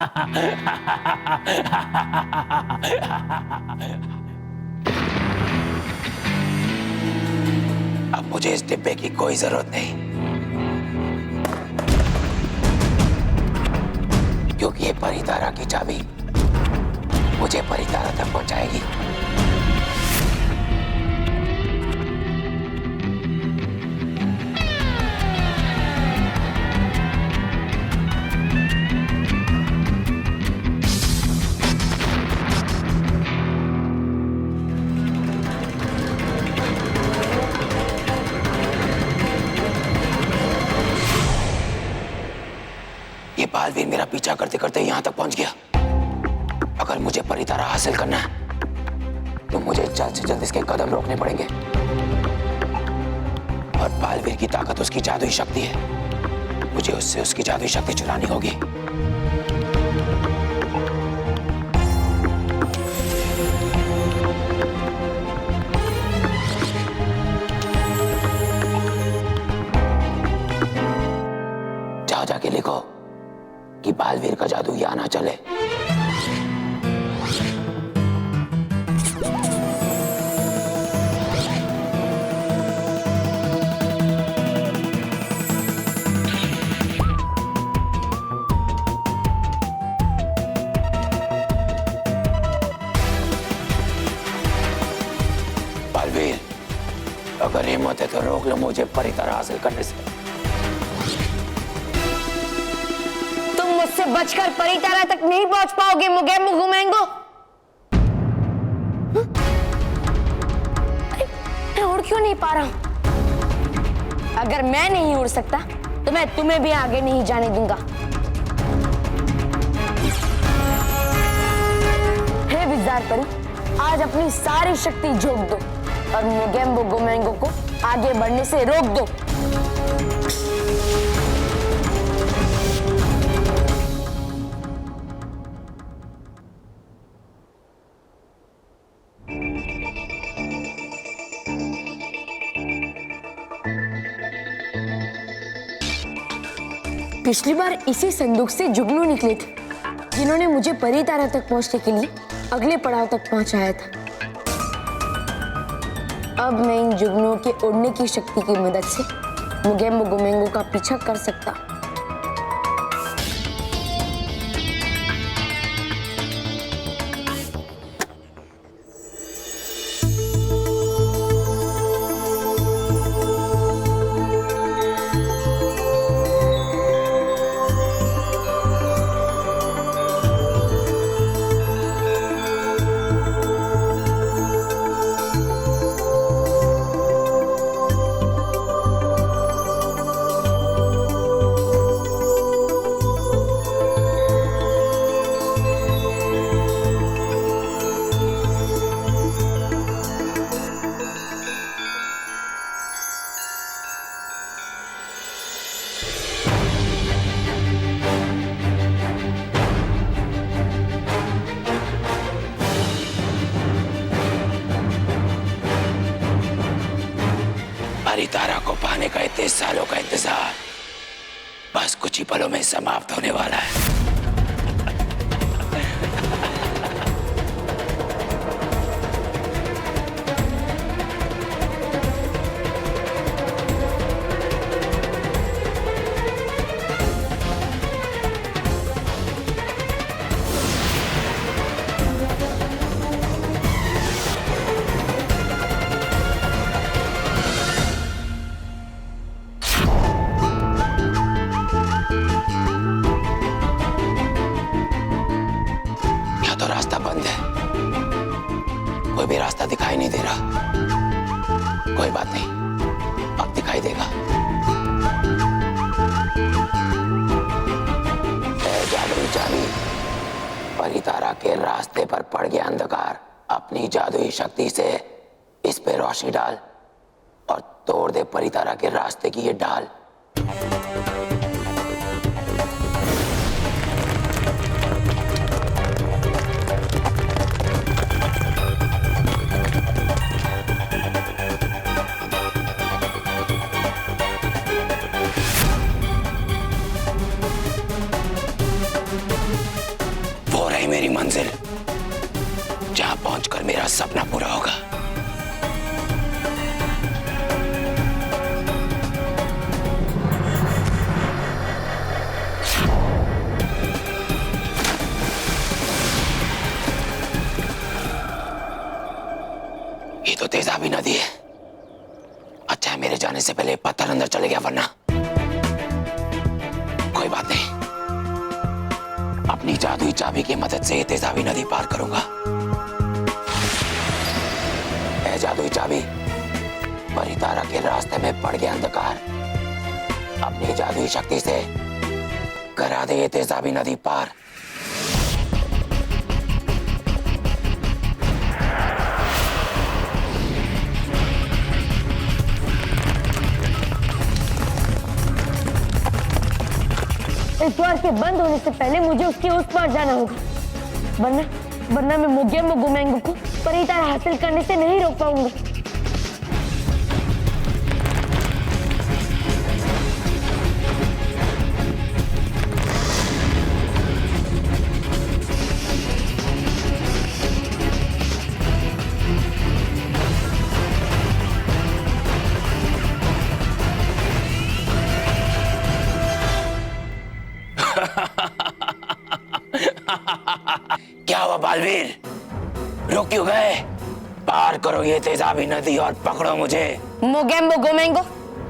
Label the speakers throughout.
Speaker 1: अब मुझे इस डिब्बे की कोई जरूरत नहीं, क्योंकि ये परितारा की चाबी मुझे परितारा तक पहुंचाएगी। ये बालवीर मेरा पीछा करते करते यहां तक पहुंच गया। अगर मुझे परितारा हासिल करना है तो मुझे जल्द से जल्द इसके कदम रोकने पड़ेंगे। और बालवीर की ताकत उसकी जादुई शक्ति है, मुझे उससे उसकी जादुई शक्ति चुरानी होगी। जाओ जाके लिखो कि बालवीर का जादू यहां ना चले। बालवीर, अगर हिम्मत है तो रोक लो मुझे परितारा हासिल करने से।
Speaker 2: मुझसे बचकर परितारा तक नहीं पहुंच पाओगे मुगेम्बो गुमेंगो। मैं उड़ क्यों नहीं पा रहा हूं? अगर मैं नहीं उड़ सकता तो मैं तुम्हें भी आगे नहीं जाने दूंगा। हे विज़ार परी, आज अपनी सारी शक्ति झोंक दो और मुगेम्बो गुमेंगो को आगे बढ़ने से रोक दो। पिछली बार इसी संदूक से जुगनू निकले थे, जिन्होंने मुझे परितारा तक पहुंचने के लिए अगले पड़ाव तक पहुंचाया था। अब मैं इन जुगनुओं के उड़ने की शक्ति की मदद से मुगेम्बो गुमेंगो का पीछा कर सकता।
Speaker 1: परितारा को पाने का इतने सालों का इंतजार बस कुछ ही पलों में समाप्त होने वाला है। तो रास्ता बंद है, कोई भी रास्ता दिखाई नहीं दे रहा। कोई बात नहीं, अब दिखाई देगा। जादुई चाबी, परितारा के रास्ते पर पड़ गया अंधकार। अपनी जादुई शक्ति से इस पे रोशनी डाल और तोड़ दे परितारा के रास्ते की ये ढाल। मेरी मंजिल, जहां पहुंचकर मेरा सपना पूरा होगा। ये तो तेजाबी नदी है। अच्छा है मेरे जाने से पहले पत्थर अंदर चले गया, वरना कोई बात नहीं, अपनी जादुई चाबी की मदद से तेजाबी नदी पार करूंगा। ऐ जादुई चाबी, परितारा के रास्ते में पड़ गया अंधकार, अपनी जादुई शक्ति से करा दे ये तेजाबी नदी पार।
Speaker 2: इस द्वार के बंद होने से पहले मुझे उसके उस पार जाना होगा, वरना मैं मोगेम्बो गोमेंगो को परितारा हासिल करने से नहीं रोक पाऊंगा।
Speaker 1: क्या हुआ बालवीर, रुक क्यों गए? पार करो ये तेजाबी नदी और पकड़ो मुझे।
Speaker 2: मोगेम्बो गोमेंगो,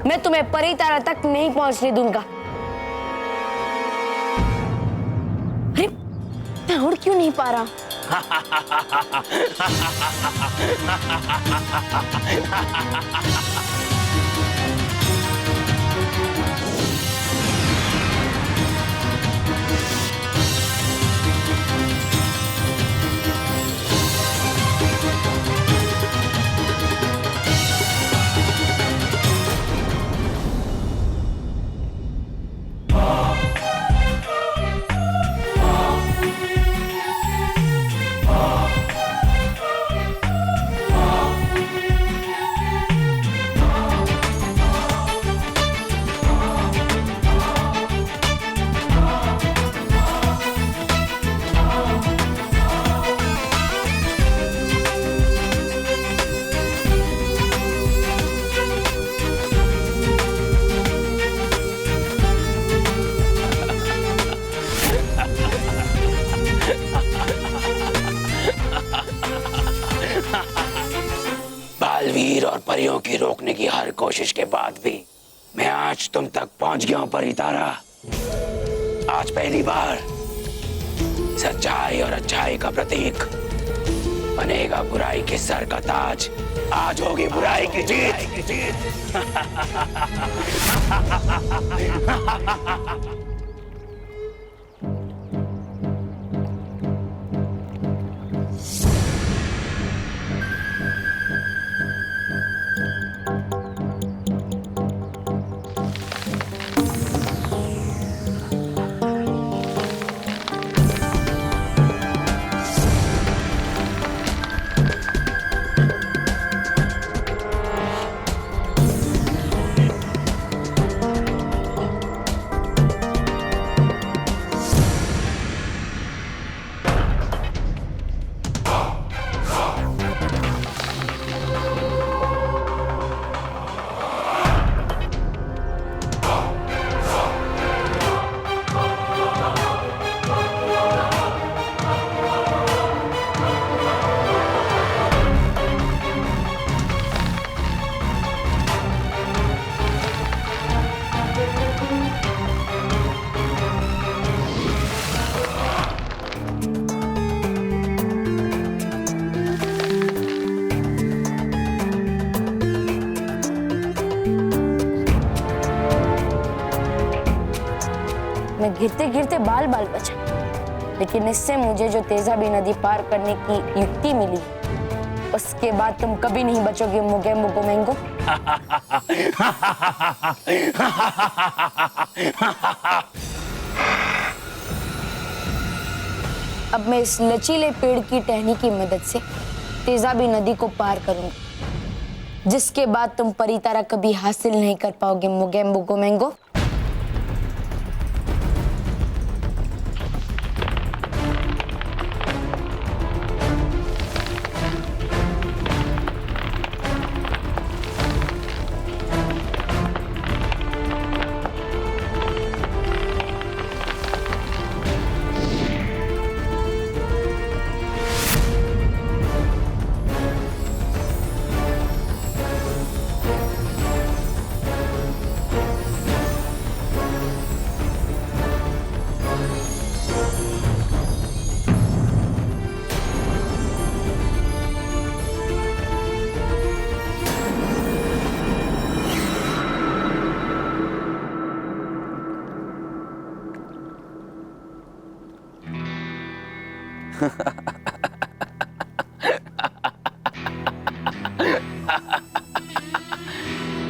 Speaker 2: मैं तुम्हें परितारा तक नहीं पहुंचने दूंगा। अरे मैं उड़ क्यों नहीं पा रहा?
Speaker 1: बालवीर और परियों की रोकने की हर कोशिश के बाद भी मैं आज तुम तक पहुंच गया हूं परितारा। आज पहली बार सच्चाई और अच्छाई का प्रतीक बनेगा बुराई के सर का ताज। आज होगी बुराई की जीत।
Speaker 2: मैं गिरते गिरते बाल बाल बचा, लेकिन इससे मुझे जो तेजाबी नदी पार करने की युक्ति मिली, उसके बाद तुम कभी नहीं बचोगे मोगेम्बो गोमेंगो। अब मैं इस लचीले पेड़ की टहनी की मदद से तेजाबी नदी को पार करूंगा, जिसके बाद तुम परितारा कभी हासिल नहीं कर पाओगे मोगेम्बो गोमेंगो।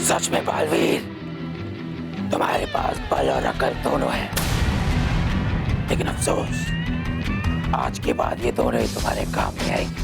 Speaker 1: सच में बालवीर, तुम्हारे पास बल और अकल दोनों है, लेकिन अफसोस आज के बाद ये दोनों ही तुम्हारे काम में आएंगे।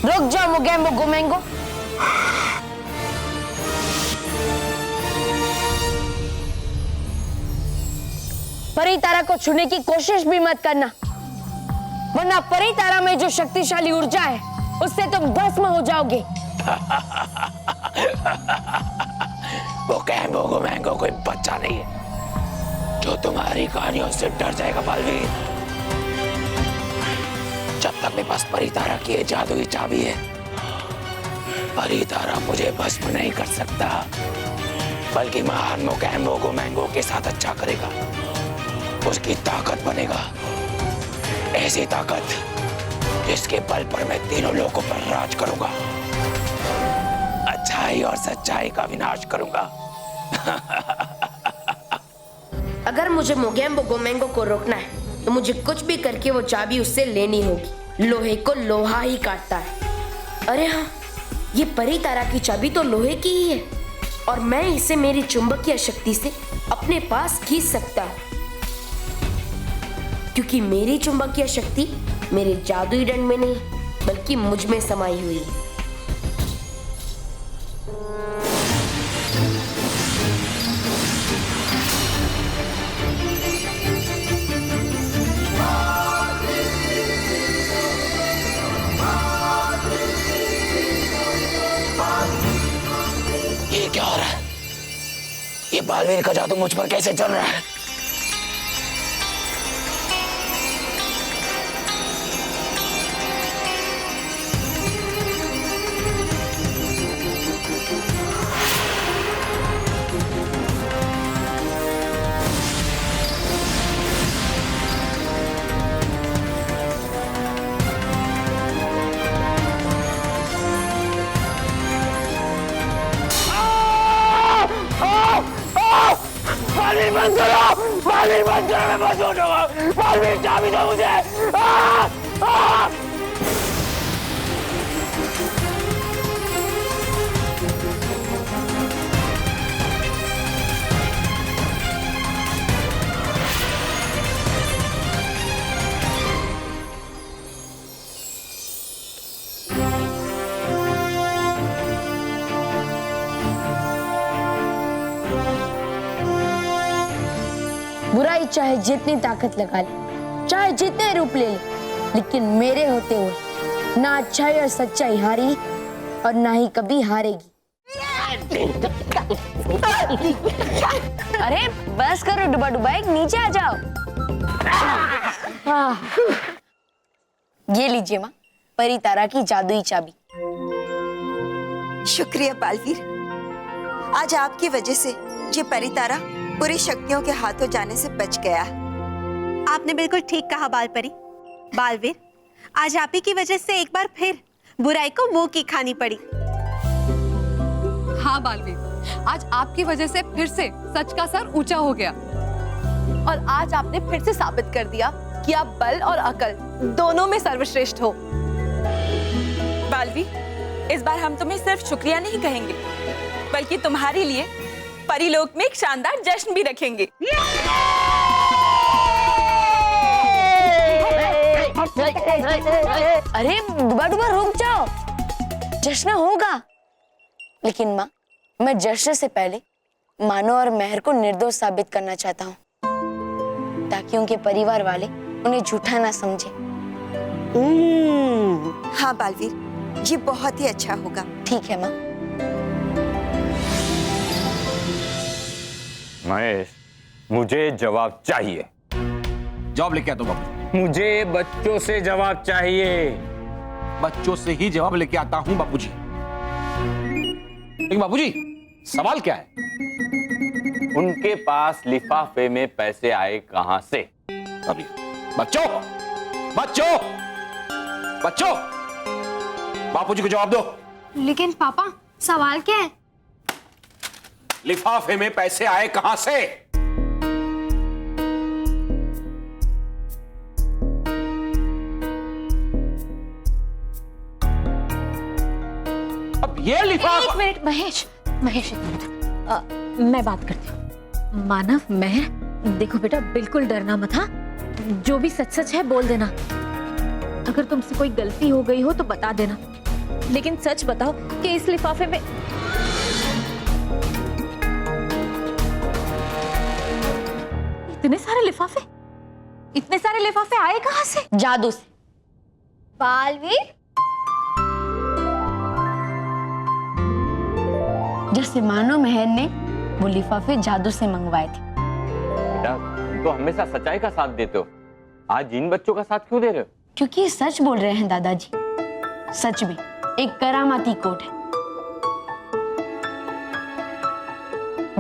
Speaker 2: रुक जाओ मुगेम्बो गुमेंगो। परी तारा को छूने की कोशिश भी मत करना, वरना परी तारा में जो शक्तिशाली ऊर्जा है उससे तुम भस्म हो जाओगे।
Speaker 1: वो कैम्बो गुमेंगो कोई बच्चा नहीं है जो तुम्हारी कहानियों से डर जाएगा बालवीर। जब तक मेरे पास परी तारा की ये जादुई चाबी है, परी तारा मुझे भस्म नहीं कर सकता, बल्कि महान मोगैम्बो गुमेंगो के साथ अच्छा करेगा, उसकी ताकत बनेगा, ऐसी ताकत जिसके बल पर मैं तीनों लोगों पर राज करूंगा, अच्छाई और सच्चाई का विनाश करूंगा।
Speaker 2: अगर मुझे मोगेम्बो गुमेंगो को रोकना है तो मुझे कुछ भी करके वो चाबी उससे लेनी होगी। लोहे को लोहा ही काटता है। अरे हाँ, ये परी तारा की चाबी तो लोहे की ही है और मैं इसे मेरी चुंबकीय शक्ति से अपने पास खींच सकता हूँ, क्योंकि मेरी चुंबकीय शक्ति मेरे जादुई दंड में नहीं बल्कि मुझ में समाई हुई है।
Speaker 1: ये क्या हो रहा है? ये बालवीर का जादू मुझ पर कैसे चल रहा है? बालवीर बंद करो! बालवीर बंद करो! मैं बस उठूंगा! बालवीर चाबी दो मुझे!
Speaker 2: बुराई चाहे जितनी ताकत लगा ले, चाहे जितने रूप ले ले, लेकिन मेरे होते हुए ना अच्छाई और सच्चाई हारी और ना ही कभी हारेगी। अरे बस करो डुबा डुबा, एक नीचे आ जाओ। ये लीजिए माँ, परी तारा की जादुई चाबी।
Speaker 3: शुक्रिया बालवीर, आज आपकी वजह से ये परी तारा बुरी शक्तियों के हाथों जाने से बच गया।
Speaker 4: आपने बिल्कुल ठीक कहा बालपरी। बालवीर, आज आप ही की वजह से एक बार फिर बुराई को मुंह की खानी पड़ी।
Speaker 5: हाँ बालवीर, आज आपकी वजह से फिर से सच का सर ऊंचा हो गया और आज आपने फिर से साबित कर दिया
Speaker 6: कि आप बल और अकल दोनों में सर्वश्रेष्ठ हो।
Speaker 7: बालवी, इस बार हम तुम्हें सिर्फ शुक्रिया नहीं कहेंगे, बल्कि तुम्हारे लिए परीलोक में एक शानदार जश्न भी रखेंगे।
Speaker 2: अरे डुबा डुबा रुक जाओ, जश्न होगा, लेकिन माँ मैं जश्न से पहले मानो और मेहर को निर्दोष साबित करना चाहता हूँ, ताकि उनके परिवार वाले उन्हें झूठा ना समझे।
Speaker 3: हाँ बालवीर, ये बहुत ही अच्छा होगा।
Speaker 2: ठीक है माँ।
Speaker 8: महेश, मुझे जवाब चाहिए।
Speaker 9: जवाब लेके आता हूँ बापू।
Speaker 8: मुझे बच्चों से जवाब चाहिए।
Speaker 9: बच्चों से ही जवाब लेके आता हूँ बापूजी। लेकिन बापूजी, सवाल क्या है?
Speaker 8: उनके पास लिफाफे में पैसे आए कहां से?
Speaker 9: अभी बच्चों बच्चों बच्चों, बापूजी को जवाब दो।
Speaker 10: लेकिन पापा, सवाल क्या है?
Speaker 9: लिफाफे में पैसे आए कहां से? अब ये लिफाफा।
Speaker 10: एक मिनट महेश, महेश एक मिनट, मैं बात करती हूँ। मानव, मेहर, देखो बेटा, बिल्कुल डरना मत। हाँ, जो भी सच सच है बोल देना। अगर तुमसे कोई गलती हो गई हो तो बता देना, लेकिन सच बताओ कि इस लिफाफे में इतने सारे लिफाफे आए कहां से?
Speaker 2: जादू से।
Speaker 10: बालवीर,
Speaker 2: जैसे मानो मेहर ने वो लिफाफे जादू से मंगवाए थे।
Speaker 8: बेटा, तुम तो हमेशा सच्चाई का साथ देते हो, आज इन बच्चों का साथ क्यों दे रहे हो?
Speaker 2: क्योंकि सच बोल रहे हैं दादाजी। सच में एक करामाती कोट है,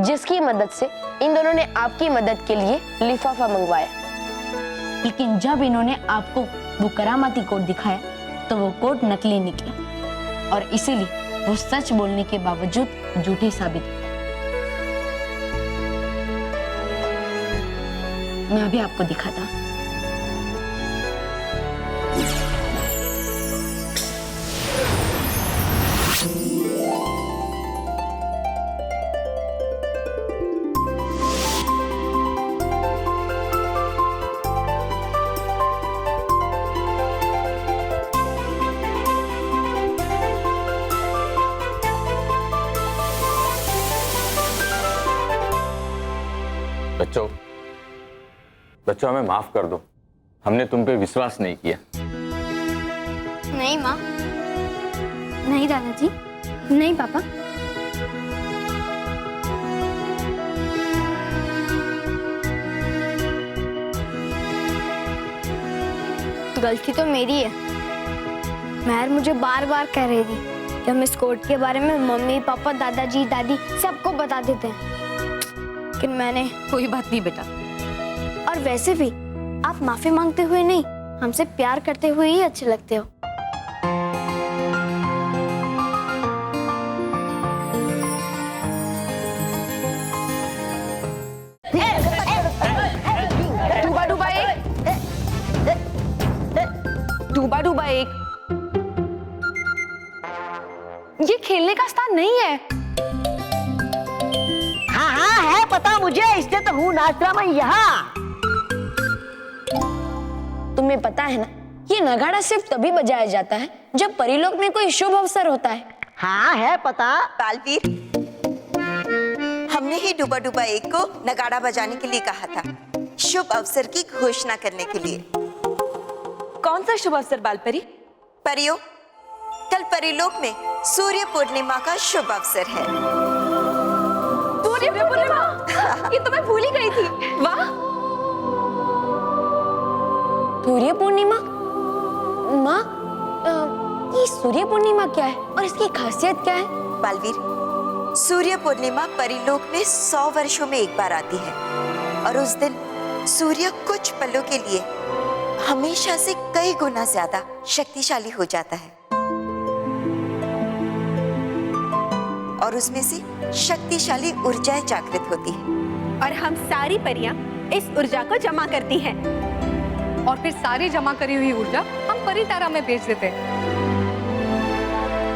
Speaker 2: जिसकी मदद से इन दोनों ने आपकी मदद के लिए लिफाफा मंगवाया। लेकिन जब इन्होंने आपको वो करामाती कोट दिखाया तो वो कोट नकली निकला, और इसीलिए वो सच बोलने के बावजूद झूठे साबित हुए। मैं अभी आपको दिखाता हूं।
Speaker 8: बच्चों, हमें माफ कर दो, हमने तुम पे विश्वास नहीं किया।
Speaker 10: नहीं माँ, नहीं दादाजी, नहीं पापा। गलती तो मेरी है। मेहर मुझे बार बार कह रही थी कि हम इस कोट के बारे में मम्मी पापा दादाजी दादी सबको बता देते हैं, लेकिन मैंने।
Speaker 5: कोई बात नहीं बेटा।
Speaker 10: और वैसे भी आप माफी मांगते हुए नहीं, हमसे प्यार करते हुए ही अच्छे लगते हो।
Speaker 6: डूबा एक, ये खेलने का स्थान नहीं है।
Speaker 11: हाँ है पता मुझे, इसलिए तो हूँ नाचरा मैं यहाँ।
Speaker 2: तुम्हें पता है ना, ये नगाड़ा सिर्फ तभी बजाया जाता है जब परिलोक में कोई शुभ अवसर होता है।
Speaker 11: हाँ है पता।
Speaker 3: बालवीर, हमने ही डूबा डूबा एक को नगाड़ा बजाने के लिए कहा था, शुभ अवसर की घोषणा करने के लिए।
Speaker 7: कौन सा शुभ अवसर बालपरी?
Speaker 3: परियों, कल परिलोक में सूर्य पूर्णिमा का शुभ अवसर है।
Speaker 6: सूर्य पूर्णिमा, ये तो मैं भूल ही गई थी। वाह!
Speaker 2: सूर्य पूर्णिमा? माँ, ये सूर्य पूर्णिमा क्या है और इसकी खासियत क्या है?
Speaker 3: बालवीर, सूर्य पूर्णिमा परिलोक में 100 वर्षों में एक बार आती है, और उस दिन सूर्य कुछ पलों के लिए हमेशा से कई गुना ज्यादा शक्तिशाली हो जाता है, और उसमें से शक्तिशाली ऊर्जाएं जागृत होती हैं।
Speaker 4: और हम सारी परियां इस ऊर्जा को जमा करती हैं।
Speaker 5: और फिर सारी जमा करी हुई ऊर्जा हम परितारा में भेज देते हैं,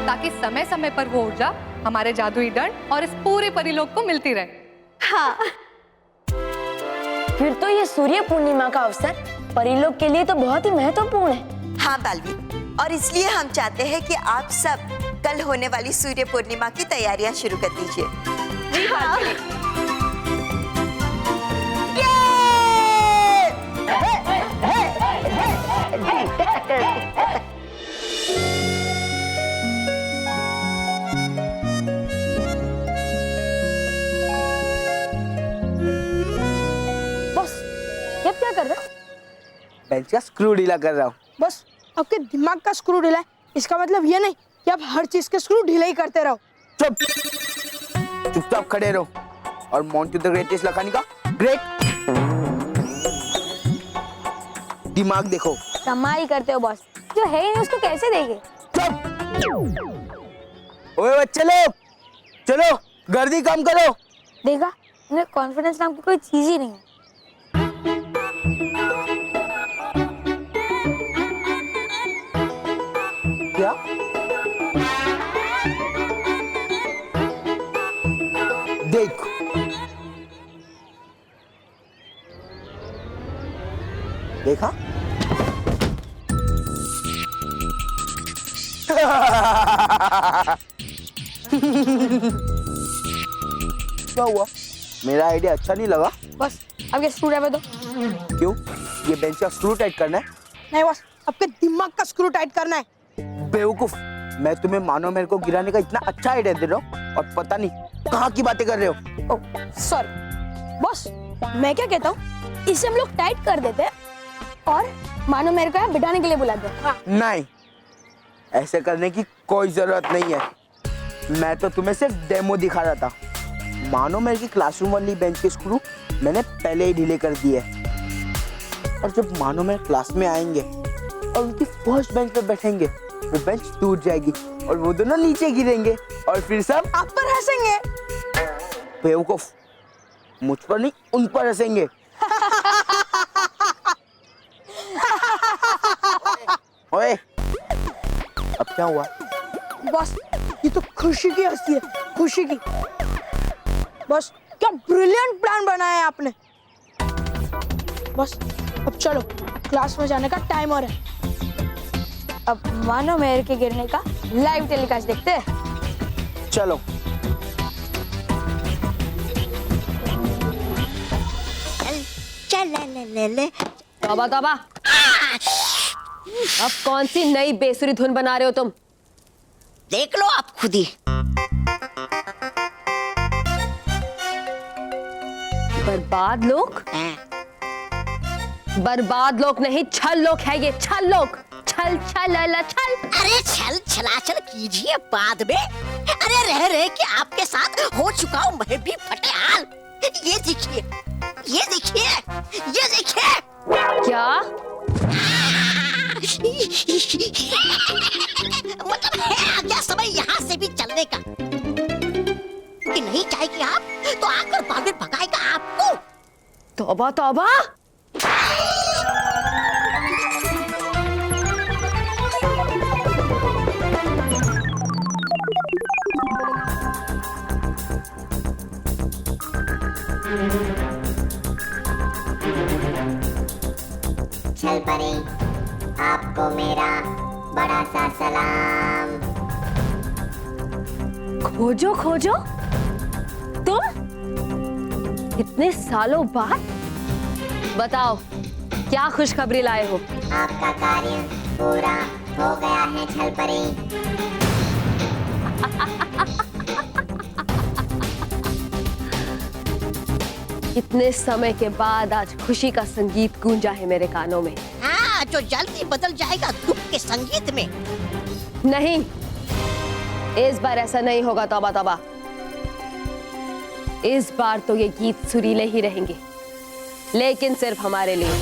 Speaker 5: ताकि समय समय पर वो ऊर्जा हमारे जादुई दंड और इस पूरे परिलोक को मिलती रहे।
Speaker 4: हाँ,
Speaker 2: फिर तो ये सूर्य पूर्णिमा का अवसर परिलोक के लिए तो बहुत ही महत्वपूर्ण है।
Speaker 3: हाँ बालवी, और इसलिए हम चाहते हैं कि आप सब कल होने वाली सूर्य पूर्णिमा की तैयारियां शुरू कर दीजिए।
Speaker 7: जी बालवीर।
Speaker 2: बॉस, ये क्या कर रहे हो?
Speaker 12: बेंच का स्क्रू ढीला कर रहा हूँ।
Speaker 11: बस आपके दिमाग का स्क्रू ढीला है, इसका मतलब ये नहीं कि आप हर चीज के स्क्रू ढीला ही करते रहो।
Speaker 12: चुप, चुपचाप खड़े रहो और मॉन्टी द ग्रेटेस्ट लखानी का ग्रेट दिमाग देखो।
Speaker 2: कमाई करते हो बॉस, जो है ही नहीं उसको कैसे देंगे?
Speaker 12: चुप। ओए बच्चे लोग, चलो गर्दी कम करो।
Speaker 2: देखा, इन्हें कॉन्फिडेंस नाम की कोई चीज ही नहीं है।
Speaker 12: क्या? देख, देखा? क्या हुआ? मेरा आइडिया अच्छा नहीं लगा?
Speaker 11: बस अब ये स्क्रू ड्राइवर दो।
Speaker 12: क्यों? ये बेंच का स्क्रू टाइट करना है?
Speaker 11: नहीं बस, आपके दिमाग का स्क्रू टाइट करना है।
Speaker 12: बेवकूफ, मैं तुम्हें मानो मेरे को गिराने का इतना अच्छा आइडिया दे रहा हूँ और पता नहीं कहाँ की बातें कर रहे हो।
Speaker 11: ओह सॉरी बॉस, मैं क्या कहता हूँ, इसे हम लोग टाइट कर देते हैं और मानो मेरे को यहाँ बिठाने के लिए बुलाते हैं। हाँ।
Speaker 12: नहीं, ऐसे करने की कोई जरूरत नहीं है। मैं तो तुम्हें सिर्फ डेमो दिखा रहा था। मानो मेरे की क्लासरूम वाली बेंच के स्क्रू मैंने पहले ही ढीले कर दिए और जब मानो मेरे क्लास में आएंगे और उनकी फर्स्ट बेंच पे बैठेंगे, वो बेंच टूट जाएगी और वो दोनों नीचे गिरेंगे और फिर सब
Speaker 11: आप पर हंसेंगे।
Speaker 12: बेवकूफ, मुझ पर नहीं उन पर हंसेंगे। ओए, अब क्या हुआ?
Speaker 11: बस ये तो खुशी की हंसी है, खुशी की। बस क्या ब्रिलियंट प्लान बनाया है आपने। बस अब चलो, क्लास में जाने का टाइम हो रहा है। अब मानो मेहर के गिरने का लाइव टेलीकास्ट देखते हैं।
Speaker 12: चलो।
Speaker 6: तौबा तौबा, अब कौन सी नई बेसुरी धुन बना रहे हो तुम?
Speaker 11: देख लो आप खुद ही।
Speaker 6: बर्बाद लोग? बर्बाद लोग नहीं, छल लोग है ये, छल लोग। छल छल अला छल।
Speaker 11: अरे छल छलाछल कीजिए बाद में। अरे रह रहे कि आपके साथ हो चुका हूँ मैं भी फटे हाल। ये देखिए, ये देखिए, ये देखिए।
Speaker 6: क्या?
Speaker 11: मतलब है आ गया समय यहाँ से भी चलने का। कि नहीं चाहेगी आप तो आकर बालवीर भगाएगा आपको।
Speaker 6: तौबा तौबा।
Speaker 13: छल परी, आपको मेरा बड़ा सा सलाम।
Speaker 6: खोजो खोजो, तुम इतने सालों बाद? बताओ, क्या खुशखबरी लाए हो?
Speaker 13: आपका कार्य पूरा हो गया है छल परी।
Speaker 6: इतने समय के बाद आज खुशी का संगीत गूंजा है मेरे कानों में।
Speaker 11: हाँ, जो जल्दी बदल जाएगा दुख के संगीत में।
Speaker 6: नहीं, इस बार ऐसा नहीं होगा। तौबा तौबा, इस बार तो ये गीत सुरीले ही रहेंगे, लेकिन सिर्फ हमारे लिए,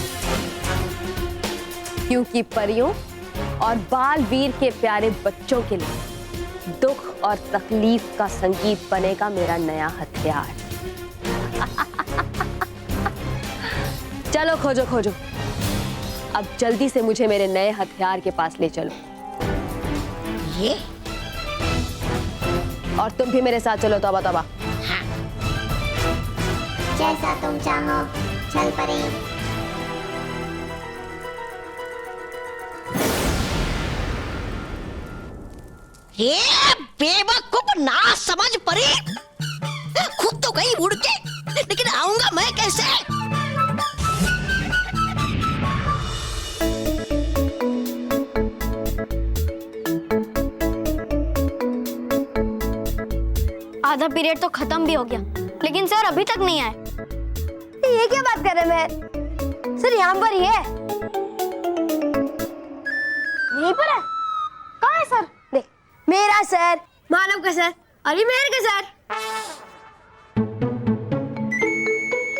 Speaker 6: क्योंकि परियों और बालवीर के प्यारे बच्चों के लिए दुख और तकलीफ का संगीत बनेगा मेरा नया हथियार। चलो खोजो खोजो, अब जल्दी से मुझे मेरे नए हथियार के पास ले चलो।
Speaker 11: ये
Speaker 6: और तुम भी मेरे साथ चलो तौबा तौबा।
Speaker 13: जैसा तुम चाहो चल परी।
Speaker 11: ये बेवकूफ ना समझ परी, खुद तो गई उड़ के, लेकिन आऊंगा मैं कैसे?
Speaker 14: आधा पीरियड तो खत्म भी हो गया, लेकिन सर अभी तक नहीं आए। ये क्या बात कर रहे हैं? सर यहाँ पर ही है। यहीं पर है? कहाँ है सर? देख, मेरा सर, मानव का सर, अरे मेहर का सर।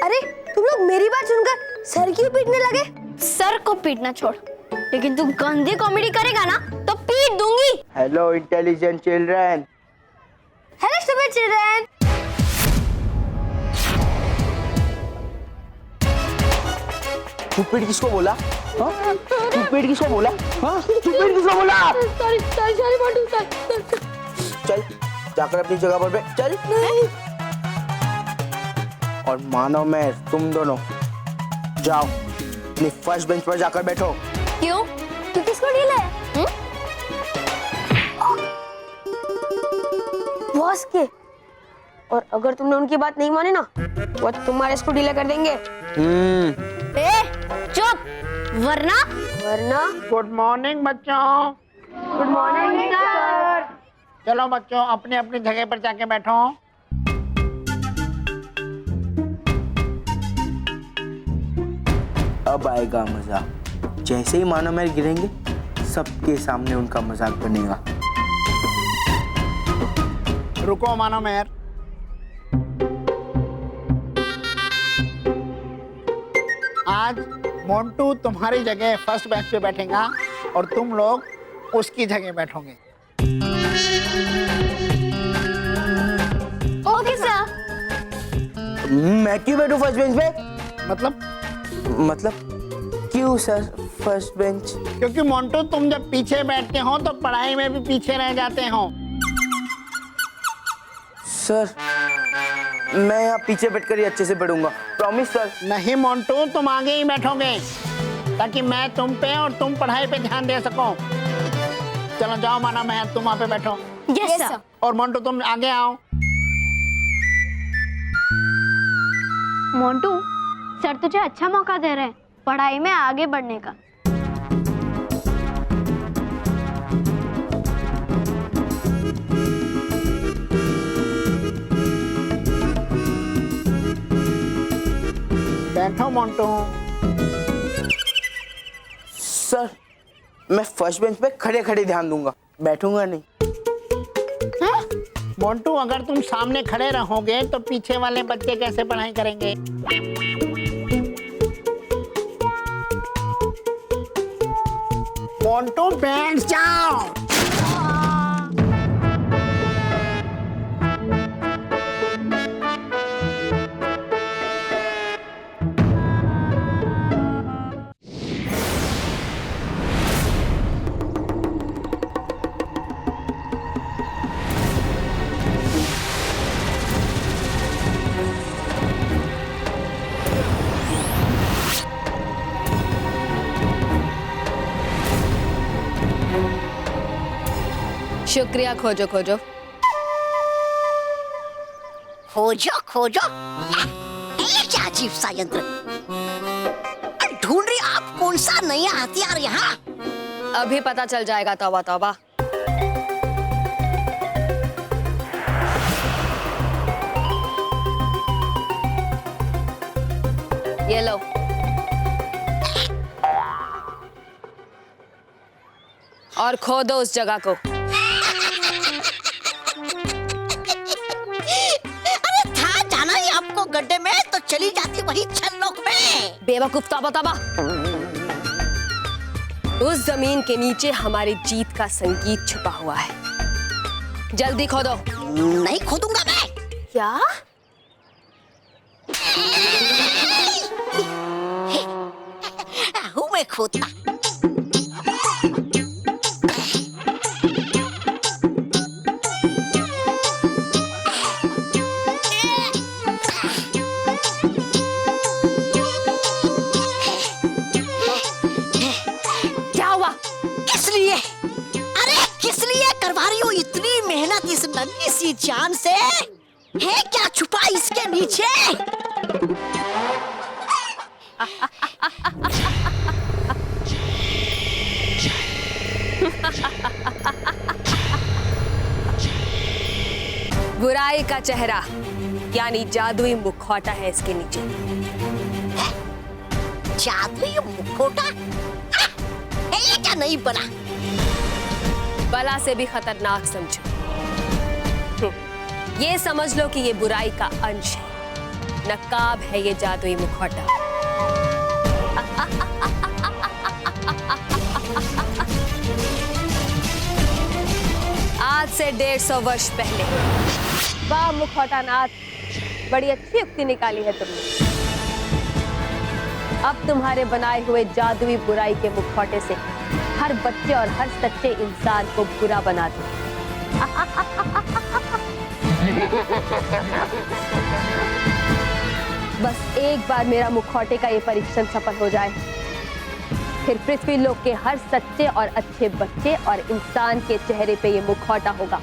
Speaker 14: अरे तुम लोग मेरी बात सुनकर सर क्यों पीटने लगे? सर को पीटना छोड़, लेकिन तू गंदी कॉमेडी करेगा ना तो पीट दूंगी।
Speaker 12: Hello intelligent children.
Speaker 14: Hello stupid children.
Speaker 12: Stupid किसको बोला? हाँ? स्टूपिड किसको बोला? हाँ? स्टूपिड किसको बोला?
Speaker 14: सॉरी सॉरी सॉरी मोटू सर।
Speaker 12: चल जाकर अपनी जगह पर बैठ। चल। और मानो मैं तुम दोनों जाओ अपनी फर्स्ट बेंच पर जाकर बैठो।
Speaker 14: क्यों? तू किसको ढीला है? बॉस के। और अगर तुमने उनकी बात नहीं मानी ना, वो तुम्हारे इसको ढीला कर देंगे। चुप, वरना।
Speaker 15: गुड मॉर्निंग बच्चों।
Speaker 14: Good morning sir.
Speaker 15: चलो बच्चों अपनी अपनी जगह पर जाके बैठो।
Speaker 12: अब आएगा मजा। जैसे ही मानो मैर गिरेंगे, सबके सामने उनका मजाक बनेगा।
Speaker 15: रुको मानो मेहर। आज मोंटू तुम्हारी जगह फर्स्ट बेंच पे बैठेगा और तुम लोग उसकी जगह बैठोगे।
Speaker 14: Okay sir.
Speaker 12: मैं क्यों बैठूं फर्स्ट बेंच पे? मतलब क्यों सर फर्स्ट बेंच?
Speaker 15: क्योंकि मोंटू तुम जब पीछे बैठते हो तो पढ़ाई में भी पीछे रह जाते हो।
Speaker 12: सर मैं यहाँ पीछे बैठकर ही अच्छे से पढ़ूंगा, प्रॉमिस सर।
Speaker 15: नहीं मोंटू, तुम आगे ही बैठोगे ताकि मैं तुम पे और तुम पढ़ाई पे ध्यान दे सको। चलो जाओ माना मैं, तुम वहाँ पे बैठो।
Speaker 14: Yes sir.
Speaker 15: और मोंटू तुम आगे आओ।
Speaker 14: मोंटू, सर तुझे अच्छा मौका दे रहे हैं पढ़ाई में आगे बढ़ने का।
Speaker 15: बैठो मोंटू।
Speaker 12: सर मैं फर्स्ट बेंच पे खड़े खड़े ध्यान दूंगा, बैठूंगा नहीं।
Speaker 15: मोंटू अगर तुम सामने खड़े रहोगे तो पीछे वाले बच्चे कैसे पढ़ाई करेंगे? मोंटू बैठ जाओ।
Speaker 6: शुक्रिया। खोजो खोजो
Speaker 11: खोजो खोजो। ये क्या अजीब सा यंत्र? ढूंढ रही आप कौन सा नया हथियार यहाँ?
Speaker 6: अभी पता चल जाएगा। तौबा तौबा। ये लो। और खोदो उस जगह को।
Speaker 11: अरे था जाना ही आपको गड्ढे में तो चली जाती वही छल्लोक में।
Speaker 6: बेवकूफ। तौबा तौबा। उस जमीन के नीचे हमारी जीत का संगीत छुपा हुआ है। जल्दी खोदो।
Speaker 11: नहीं खोदूंगा मैं।
Speaker 6: क्या?
Speaker 11: हूँ मैं में खोदता।
Speaker 6: क्या हुआ?
Speaker 11: किस लिए? अरे किस लिए करवा रही हो इतनी मेहनत इस नन्ही सी जान से? है क्या छुपा इसके नीचे?
Speaker 6: बुराई का चेहरा यानी जादुई मुखौटा है इसके नीचे।
Speaker 11: जादुई मुखौटा? ये क्या नहीं बना?
Speaker 6: बला से भी खतरनाक समझो। ये समझ लो कि ये बुराई का अंश है, नकाब है ये जादुई मुखौटा। आज से 150 वर्ष पहले। वाह मुखौटा नाथ, बड़ी अच्छी युक्ति निकाली है तुमने। अब तुम्हारे बनाए हुए जादुई बुराई के मुखौटे से हर बच्चे और हर सच्चे इंसान को बुरा बना दो। बस एक बार मेरा मुखौटे का ये परीक्षण सफल हो जाए, फिर पृथ्वी लोक के हर सच्चे और अच्छे बच्चे और इंसान के चेहरे पे ये मुखौटा होगा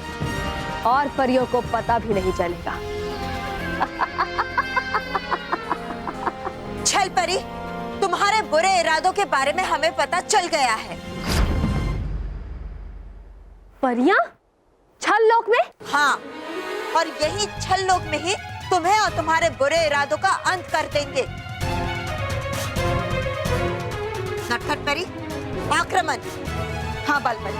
Speaker 6: और परियों को पता भी नहीं चलेगा।
Speaker 3: छल परी, तुम्हारे बुरे इरादों के बारे में हमें पता चल गया है।
Speaker 6: परियां? छल लोक में?
Speaker 3: हाँ, और यही छल लोक में ही तुम्हें और तुम्हारे बुरे इरादों का अंत कर देंगे। नटखट परी, आक्रमण। हाँ बालपरी।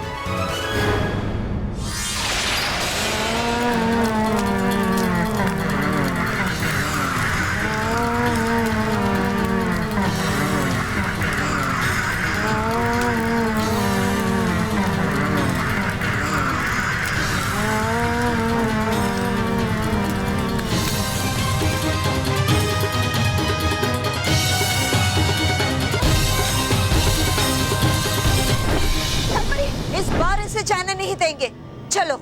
Speaker 3: जाने नहीं देंगे। चलो।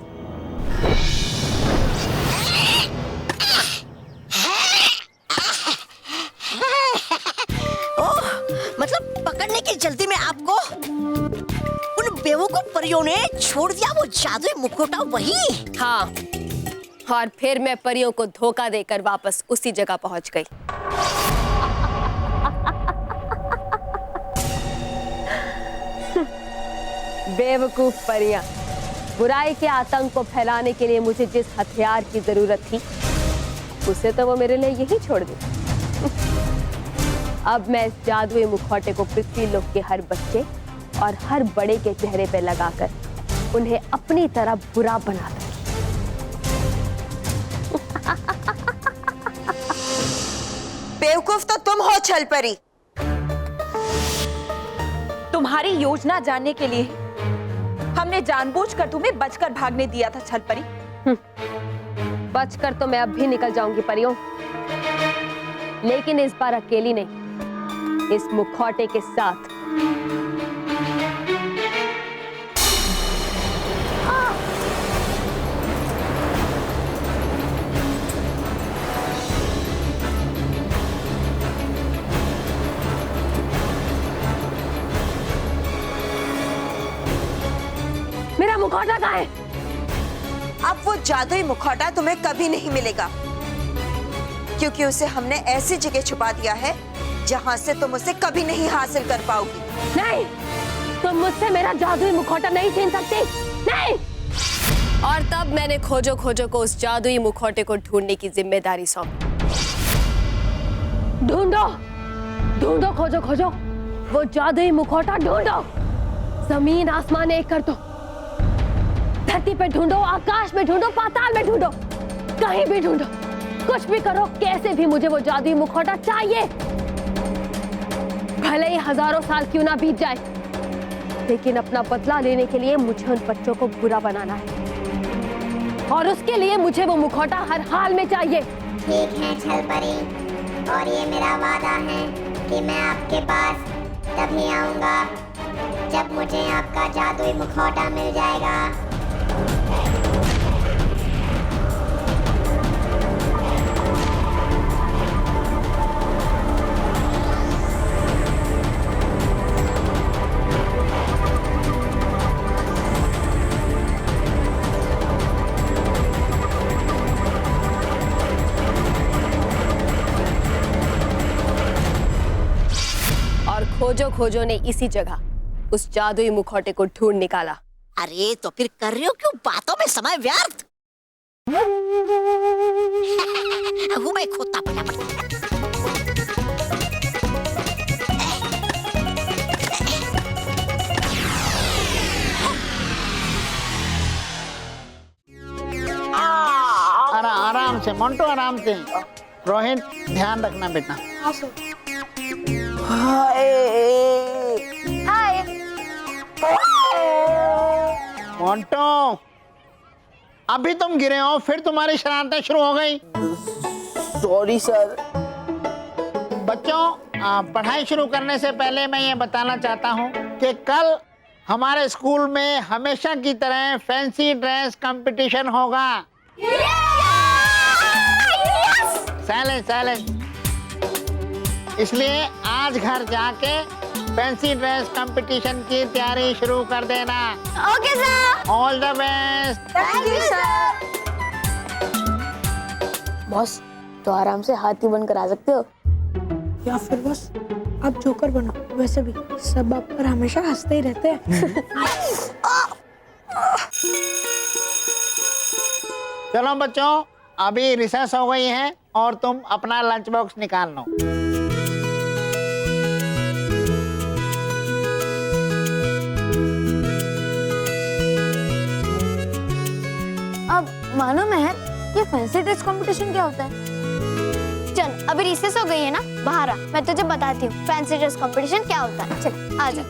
Speaker 11: ओह, मतलब पकड़ने की जल्दी में आपको उन बेवकूफ परियों ने छोड़ दिया वो जादुई मुखौटा वही?
Speaker 6: हाँ, और फिर मैं परियों को धोखा देकर वापस उसी जगह पहुंच गई। बेवकूफ परियां, बुराई के आतंक को फैलाने के लिए मुझे जिस हथियार की जरूरत थी उसे तो वो मेरे लिए यही छोड़ दी। अब मैं इस जादुई मुखौटे को पृथ्वी लोक के हर बच्चे और हर बड़े के चेहरे पे लगाकर उन्हें अपनी तरह बुरा बना दूंगी।
Speaker 3: बेवकूफ तो तुम हो छल परी।
Speaker 7: तुम्हारी योजना जानने के लिए हमने जानबूझकर तुम्हें बचकर भागने दिया था छल परी।
Speaker 6: बचकर तो मैं अब भी निकल जाऊंगी परियों, लेकिन इस बार अकेली नहीं, इस मुखौटे के साथ। मेरा मुखौटा कहाँ है?
Speaker 3: अब वो जादुई मुखौटा तुम्हें कभी नहीं मिलेगा, क्योंकि उसे हमने ऐसी जगह छुपा दिया है जहां से तुम उसे कभी नहीं हासिल कर पाओगी।
Speaker 6: नहीं, तुम मुझसे मेरा जादुई मुखौटा नहीं छीन सकती, नहीं। और तब मैंने खोजो खोजो को उस जादुई मुखौटे को ढूंढने की जिम्मेदारी सौंपी। ढूंढो, ढूंढो, खोजो खोजो, वो जादुई मुखौटा ढूंढो। जमीन आसमान एक कर दो, धरती पे ढूंढो, आकाश में ढूंढो, पाताल में ढूंढो, कहीं भी ढूंढो, कुछ भी करो, कैसे भी मुझे वो जादुई मुखौटा चाहिए। भले ही हजारों साल क्यों ना बीत जाए, लेकिन अपना बदला लेने के लिए मुझे उन बच्चों को बुरा बनाना है, और उसके लिए मुझे वो मुखौटा हर हाल में चाहिए।
Speaker 13: ठीक है छल परी, और ये मेरा वादा है कि मैं आपके पास तभी आऊंगा जब मुझे आपका जादुई मुखौटा मिल जाएगा।
Speaker 6: और खोजो खोजो ने इसी जगह उस जादुई मुखौटे को ढूंढ निकाला।
Speaker 11: अरे तो फिर कर रहे हो क्यों बातों में समय व्यर्थ? हूँ मैं खोता फटाफट।
Speaker 15: आराम से मोंटू, आराम से। रोहित ध्यान रखना बेटा। मोंटू अभी तुम गिरे हो फिर तुम्हारी शरारतें शुरू हो गई।
Speaker 12: Sorry sir.
Speaker 15: बच्चों पढ़ाई शुरू करने से पहले मैं ये बताना चाहता हूँ कि कल हमारे स्कूल में हमेशा की तरह फैंसी ड्रेस कंपटीशन होगा। Silence silence. इसलिए आज घर जाके फैंसी ड्रेस कंपटीशन की तैयारी शुरू कर देना।
Speaker 14: Okay sir.
Speaker 15: All the best.
Speaker 14: Thank you sir.
Speaker 2: Boss तो आराम से हाथी बनकर आ सकते हो।
Speaker 16: या फिर बस आप जोकर बनो। वैसे भी सब आप पर हमेशा हंसते ही रहते हैं।
Speaker 15: चलो बच्चों अभी रिसेस हो गई है और तुम अपना लंच बॉक्स निकाल लो।
Speaker 2: अब मानो महर ये फैंसी ड्रेस कंपटीशन क्या होता है?
Speaker 14: चल अभी रिसेस हो गई है ना, बाहर आ, मैं तुझे बताती हूँ फैंसी ड्रेस कंपटीशन क्या होता है। चल आ जा।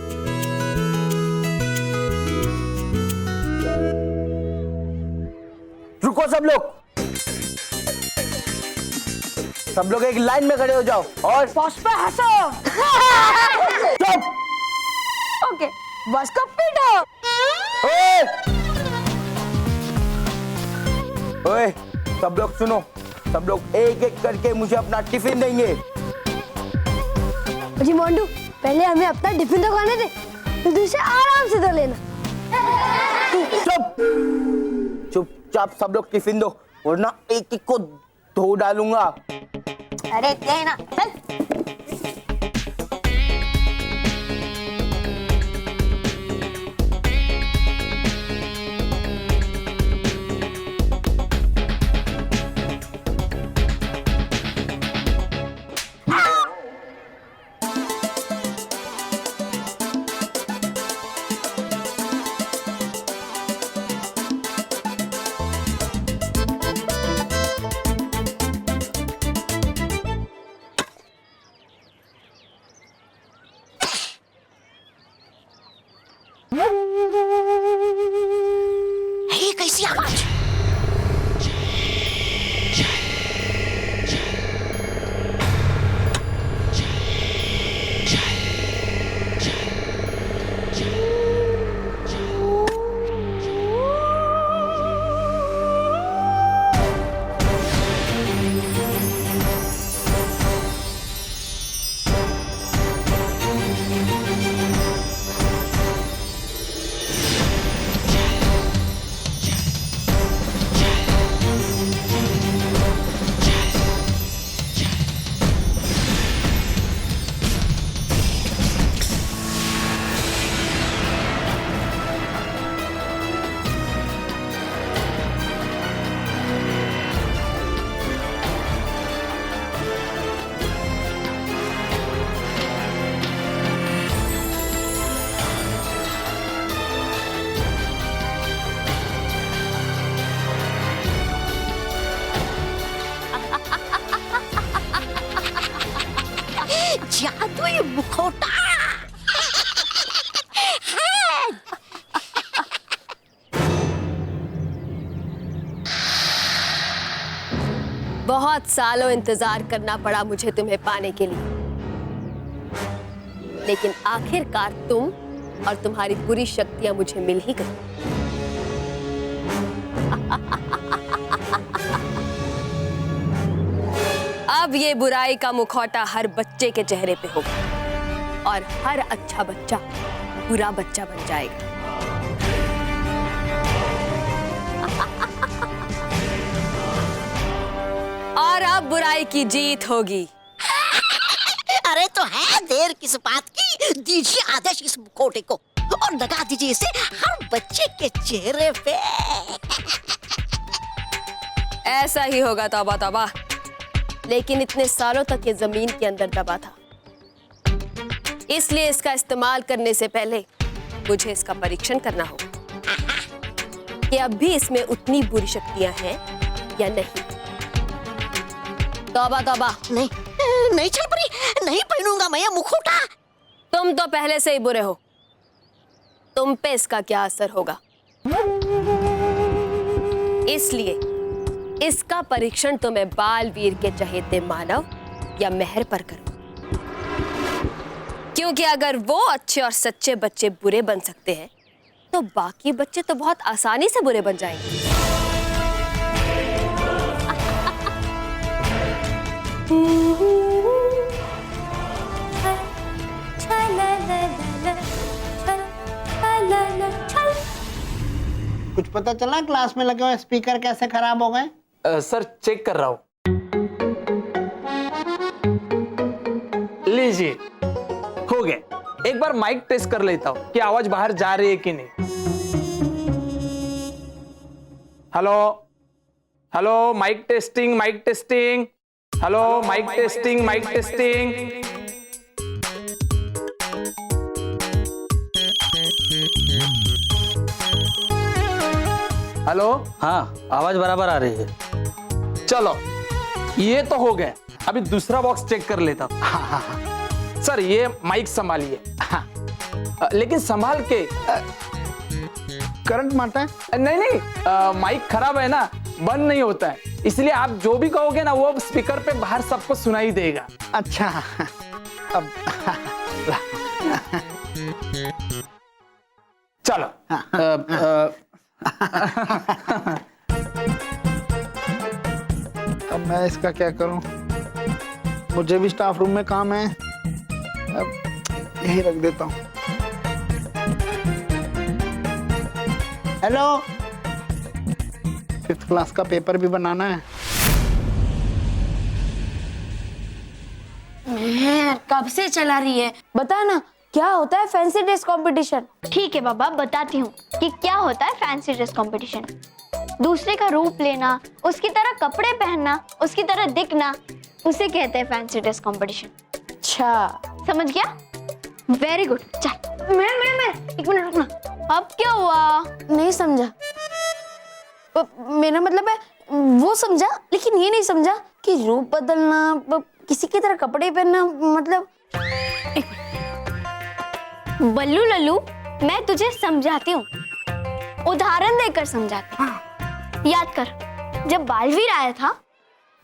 Speaker 12: रुको सब लोग एक लाइन में खड़े हो जाओ और
Speaker 2: बॉस पे हंसो।
Speaker 12: चुप।
Speaker 2: ओके बॉस को पीटो।
Speaker 12: ओए सब लोग सुनो, सब लोग एक एक करके मुझे अपना टिफिन देंगे।
Speaker 14: जी मोंटू पहले हमें अपना टिफिन तो खाने दे, फिर दूसरे आराम से तो लेना।
Speaker 12: चुपचाप सब लोग टिफिन दो वरना एक एक को धो डालूंगा।
Speaker 14: अरे दे ना, चल।
Speaker 11: ये कैसी आवाज? जादुई मुखौटा।
Speaker 6: बहुत सालों इंतजार करना पड़ा मुझे तुम्हें पाने के लिए, लेकिन आखिरकार तुम और तुम्हारी बुरी शक्तियां मुझे मिल ही गई। अब ये बुराई का मुखौटा हर बच्चे के चेहरे पे होगा और हर अच्छा बच्चा बुरा बच्चा बन जाएगा। और अब बुराई की जीत होगी।
Speaker 11: अरे तो है देर किस बात की, दीजिए आदेश इस मुखौटे को और लगा दीजिए इसे हर बच्चे के चेहरे पे।
Speaker 6: ऐसा ही होगा, तौबा तौबा। लेकिन इतने सालों तक ये जमीन के अंदर दबा था, इसलिए इसका इस्तेमाल करने से पहले मुझे इसका परीक्षण करना होगा कि अब भी इसमें उतनी बुरी शक्तियां हैं या नहीं। तौबा तौबा।
Speaker 11: नहीं नहीं चल परी, नहीं पहनूंगा मैं ये मुखौटा।
Speaker 6: तुम तो पहले से ही बुरे हो, तुम पे इसका क्या असर होगा। इसलिए इसका परीक्षण तो मैं बालवीर के चहेते मानव या मेहर पर करूं, क्योंकि अगर वो अच्छे और सच्चे बच्चे बुरे बन सकते हैं तो बाकी बच्चे तो बहुत आसानी से बुरे बन जाएंगे।
Speaker 15: कुछ पता चला क्लास में लगे हुए स्पीकर कैसे खराब हो गए?
Speaker 17: सर चेक कर रहा हूं। लीजिए, हो गए। एक बार माइक टेस्ट कर लेता हूं कि आवाज बाहर जा रही है कि नहीं। Hello hello, mic testing mic testing. Hello, mic testing mic testing. Hello,
Speaker 18: हाँ आवाज बराबर आ रही है।
Speaker 17: चलो ये तो हो गया, अभी दूसरा बॉक्स चेक कर लेता हूं। हाँ। सर ये माइक संभालिए। हाँ। लेकिन संभाल के।
Speaker 15: करंट मारता है?
Speaker 17: नहीं नहीं, माइक खराब है ना, बंद नहीं होता है, इसलिए आप जो भी कहोगे ना वो स्पीकर पे बाहर सबको सुनाई देगा।
Speaker 15: अच्छा अब
Speaker 17: चलो।
Speaker 15: अब मैं इसका क्या करूं? मुझे भी स्टाफ रूम में काम है, अब यही रख देता हूं। हेलो, 5th क्लास का पेपर भी बनाना है।
Speaker 2: कब से चला रही है, बता ना क्या होता है फैंसी ड्रेस कंपटीशन।
Speaker 14: ठीक है बाबा, बताती हूँ कि क्या होता है फैंसी ड्रेस कंपटीशन। दूसरे का रूप लेना, उसकी तरह कपड़े पहनना, उसकी तरह दिखना, उसे कहते हैं फैंसी ड्रेस कंपटीशन।
Speaker 2: अच्छा,
Speaker 14: समझ गया? Very good. चल मैं एक मिनट रुकना। अब क्या हुआ?
Speaker 2: नहीं समझा। मेरा मतलब है वो समझा, लेकिन ये नहीं समझा कि रूप बदलना, किसी की तरह कपड़े पहनना, मतलब।
Speaker 14: बल्लू लल्लू, मैं तुझे समझाती हूँ, उदाहरण देकर समझाती हूँ। याद कर, जब बालवीर आया था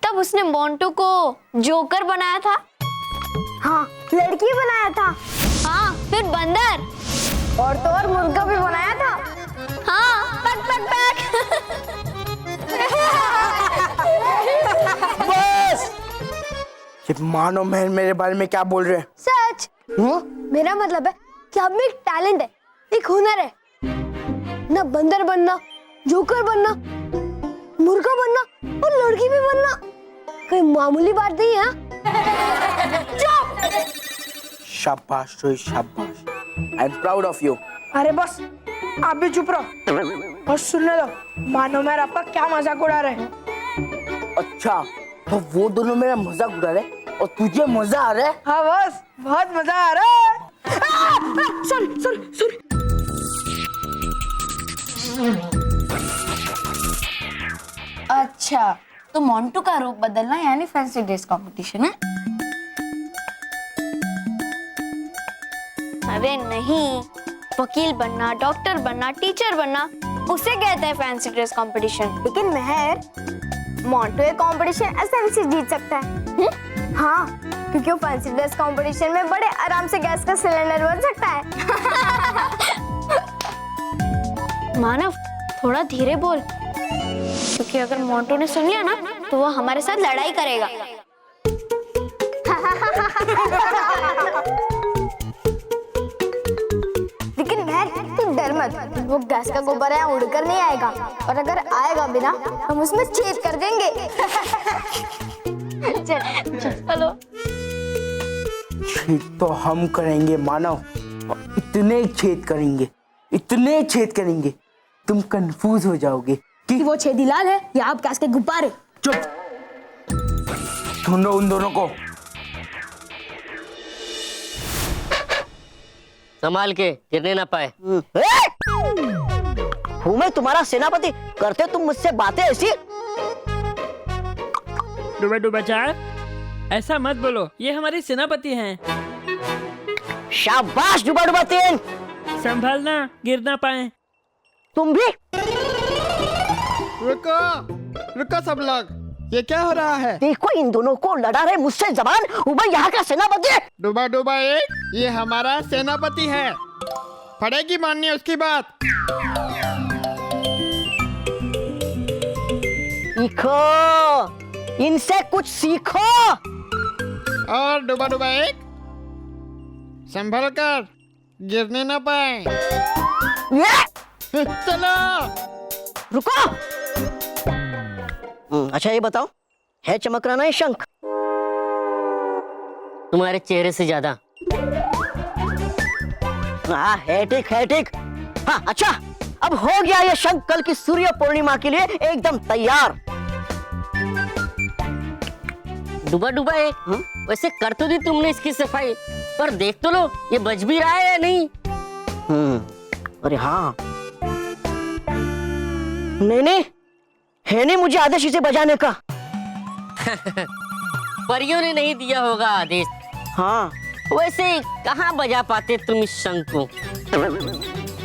Speaker 14: तब उसने मोंटू को जोकर बनाया था। हाँ, लड़की बनाया था। हाँ, फिर बंदर और तो और मुर्गा भी बनाया था। हाँ, पक पक पक।
Speaker 12: बस! ये मानो महल मेरे बारे में क्या बोल रहे हैं?
Speaker 14: सच। मेरा मतलब है कि अब में एक टैलेंट है, एक हुनर है। ना बंदर बनना, जोकर बनना, मुर्गा बनना और लड़की भी बनना कोई मामूली बात नहीं है। चुप!
Speaker 12: शाबाश रोहित, शाबाश। I am proud of you.
Speaker 16: अरे बस, आप भी चुप रहो और सुनने दो, मानो मेरा आपका क्या मजाक उड़ा रहे हैं।
Speaker 12: अच्छा, तो वो दोनों मेरा मजाक उड़ा रहे और तुझे मजा आ रहा है?
Speaker 16: हाँ बस, बहुत मजा आ रहा है। Sorry sorry sorry.
Speaker 2: अच्छा, तो मोंटू का रूप बदलना यानी फैंसी ड्रेस कंपटीशन है?
Speaker 14: अरे नहीं, वकील बनना, डॉक्टर बनना, टीचर बनना, उसे कहते हैं फैंसी ड्रेस कंपटीशन। लेकिन महर, मोंटू ये कंपटीशन आसानी से जीत सकता है। हाँ हाँ, क्योंकि वो फैंसी ड्रेस कंपटीशन में बड़े आराम से गैस का सिलेंडर बन सकता है। मानव, थोड़ा धीरे बोल, क्योंकि अगर मोंटू ने सुन लिया ना तो वो हमारे साथ लड़ाई करेगा। लेकिन महर, तू डर मत, वो गैस का गुब्बारा यहाँ उड़कर नहीं आएगा, और अगर आएगा भी ना हम उसमें छेद कर देंगे। चलो।
Speaker 12: छेद तो हम करेंगे मानव, इतने छेद करेंगे, इतने छेद करेंगे, तुम कंफ्यूज हो जाओगे कि
Speaker 16: वो छेदी लाल है या आप गैस के गुब्बारे।
Speaker 12: चुप, ढूंढो उन दोनों को।
Speaker 11: संभाल के, गिरने ना पाए। हूँ मैं तुम्हारा सेनापति, करते तुम मुझसे बातें ऐसी।
Speaker 19: डूबा डूबा चार, ऐसा मत बोलो, ये हमारे सेनापति हैं।
Speaker 11: शाबाश डूबा डूबा तीन।
Speaker 19: संभालना, गिर ना पाए।
Speaker 11: तुम भी।
Speaker 15: रुको रुको सब लोग, ये क्या हो रहा है?
Speaker 11: देखो इन दोनों को लड़ा रहे मुझसे जबान। उबा यहाँ का सेनापति है।
Speaker 15: डूबा डूबा एक, ये हमारा सेनापति है, पड़ेगी माननी उसकी बात।
Speaker 11: सीखो, इनसे कुछ सीखो।
Speaker 15: और डूबा डूबा एक, संभल कर, गिरने ना पाए। चलो
Speaker 11: रुको। अच्छा ये बताओ, है चमक रहा ना ये शंख? तुम्हारे चेहरे से ज्यादा। हाँ है ठीक, है ठीक। हाँ अच्छा, अब हो गया ये शंख कल की सूर्य पूर्णिमा के लिए एकदम तैयार। डूबा डूबा एक, वैसे कर तो दी तुमने इसकी सफाई, पर देख तो लो ये बज भी रहा है या नहीं। अरे हाँ, नहीं है नहीं मुझे आदेश इसे बजाने का। परियों ने नहीं दिया होगा आदेश। हाँ, वैसे कहाँ बजा पाते तुम इस शंख को,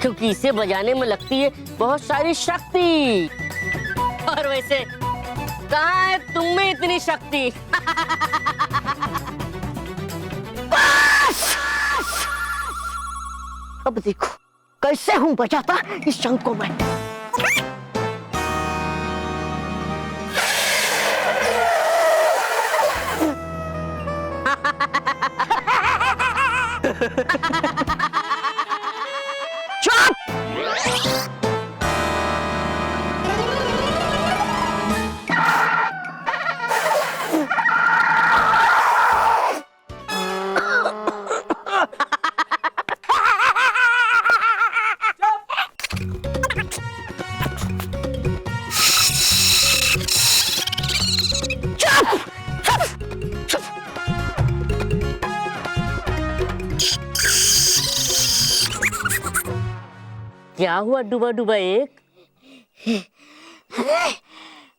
Speaker 11: क्योंकि इसे बजाने में लगती है बहुत सारी शक्ति। और वैसे कहाँ है तुम में इतनी शक्ति? बस! अब देखो कैसे हूँ बजाता इस शंख को मैं। चुप! क्या हुआ डूबा डूबा एक?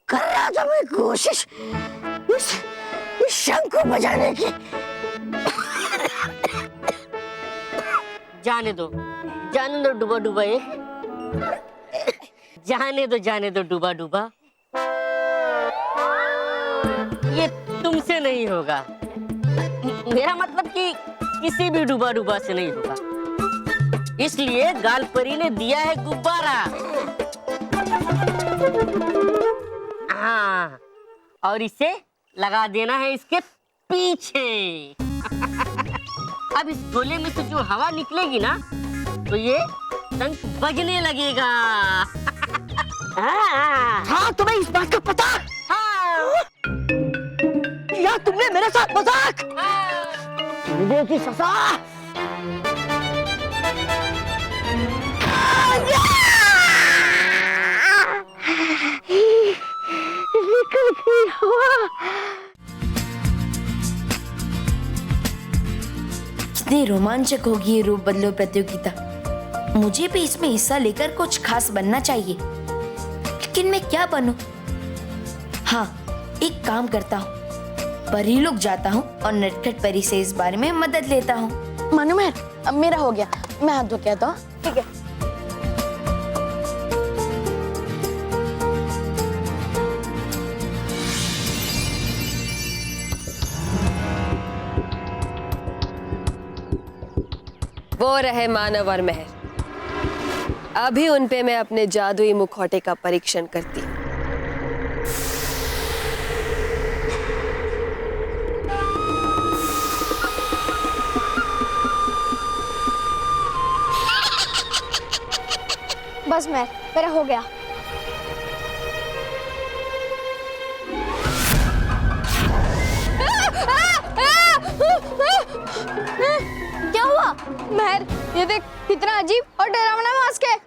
Speaker 11: कर रहा था मैं कोशिश इस शंख को बजाने की। जाने दो डूबा डूबा एक, जाने दो डूबा डूबा, ये तुमसे नहीं होगा। मेरा मतलब कि किसी भी डूबा डूबा से नहीं होगा, इसलिए गालपरी ने दिया है गुब्बारा। हाँ, और इसे लगा देना है इसके पीछे। अब इस गोले में से जो हवा निकलेगी ना, तो ये शंख बजने लगेगा। हाँ, तुम्हें इस बात का पता? हाँ। या तुमने मेरे साथ मजाक? देखी ससा।
Speaker 2: कितनी रोमांचक होगी ये रूप बदलो प्रतियोगिता। मुझे भी इसमें हिस्सा लेकर कुछ खास बनना चाहिए, लेकिन मैं क्या बनूं? हाँ, एक काम करता हूँ, परी लोग जाता हूँ और नटखट परी से इस बारे में मदद लेता हूँ।
Speaker 16: मानो मैं, अब मेरा हो गया, मैं हाथ धो के आता हूँ। ठीक है।
Speaker 6: वो रहे मानव और महर। अभी उन पे मैं अपने जादुई मुखौटे का परीक्षण करती हूँ।
Speaker 14: बस मेरा हो गया। क्या हुआ? महर, ये देख कितना अजीब और डरावना मास्क है।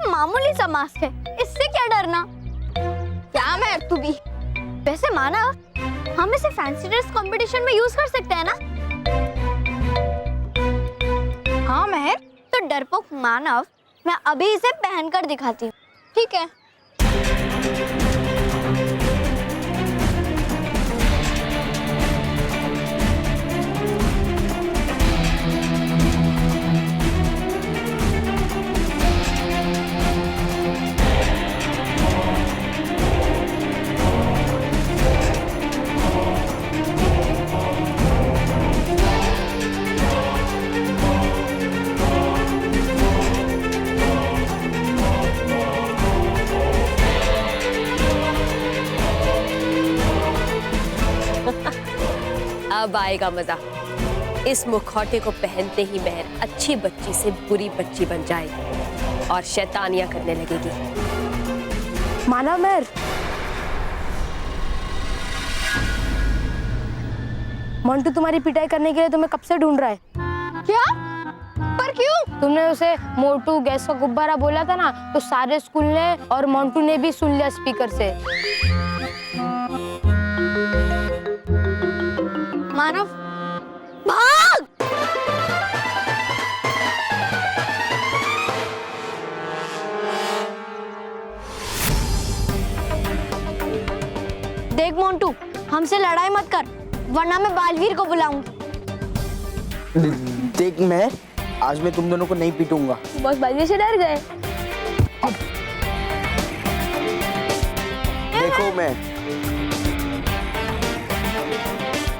Speaker 14: मामूली सा मास्क है, इससे क्या डरना। क्या मैं तू भी। वैसे माना हम इसे फैंसी ड्रेस कंपटीशन में यूज कर सकते हैं ना? हाँ महर, तो डरपोक मानव, मैं अभी इसे पहनकर दिखाती हूँ, ठीक है?
Speaker 6: अब आएगा मजा। इस मुखौटे को पहनते ही महर अच्छी बच्ची से बुरी बच्ची बन जाएगी और शैतानियां करने लगेगी।
Speaker 2: माना महर, मोंटू तुम्हारी पिटाई करने के लिए तुम्हें कब से ढूंढ रहा है।
Speaker 14: क्या? पर क्यों?
Speaker 2: तुमने उसे मोटू गैस का गुब्बारा बोला था ना, तो सारे स्कूल ने और मोंटू ने भी सुन लिया स्पीकर से।
Speaker 14: मानव, भाग! देख मोंटू, हमसे लड़ाई मत कर, वरना मैं बालवीर को बुलाऊंगी।
Speaker 12: देख मैं आज मैं तुम दोनों को नहीं पीटूंगा।
Speaker 2: बस बालवीर से डर गए।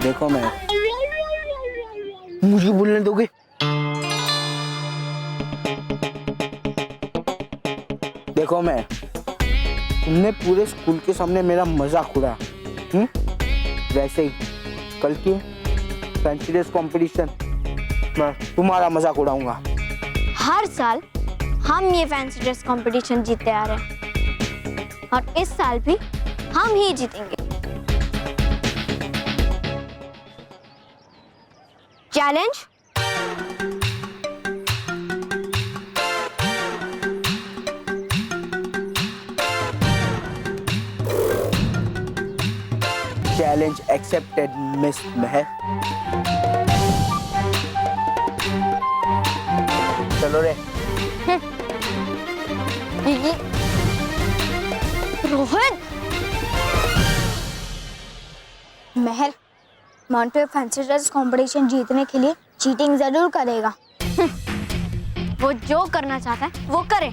Speaker 12: देखो मैं मुझे बोलने दोगे? देखो मैं, तुमने पूरे स्कूल के सामने मेरा मजाक उड़ाया, वैसे ही कल की फैंसी ड्रेस कंपटीशन मैं तुम्हारा मजाक उड़ाऊंगा।
Speaker 14: हर साल हम ये फैंसी ड्रेस कंपटीशन जीतते आ रहे हैं और इस साल भी हम ही जीतेंगे। चैलेंज?
Speaker 12: चैलेंज एक्सेप्टेड मिस महर। चलो रे।
Speaker 14: रोहन, महर, मोंटू फैंसी ड्रेस कंपटीशन जीतने के लिए चीटिंग जरूर करेगा। वो जो करना चाहता है वो करे,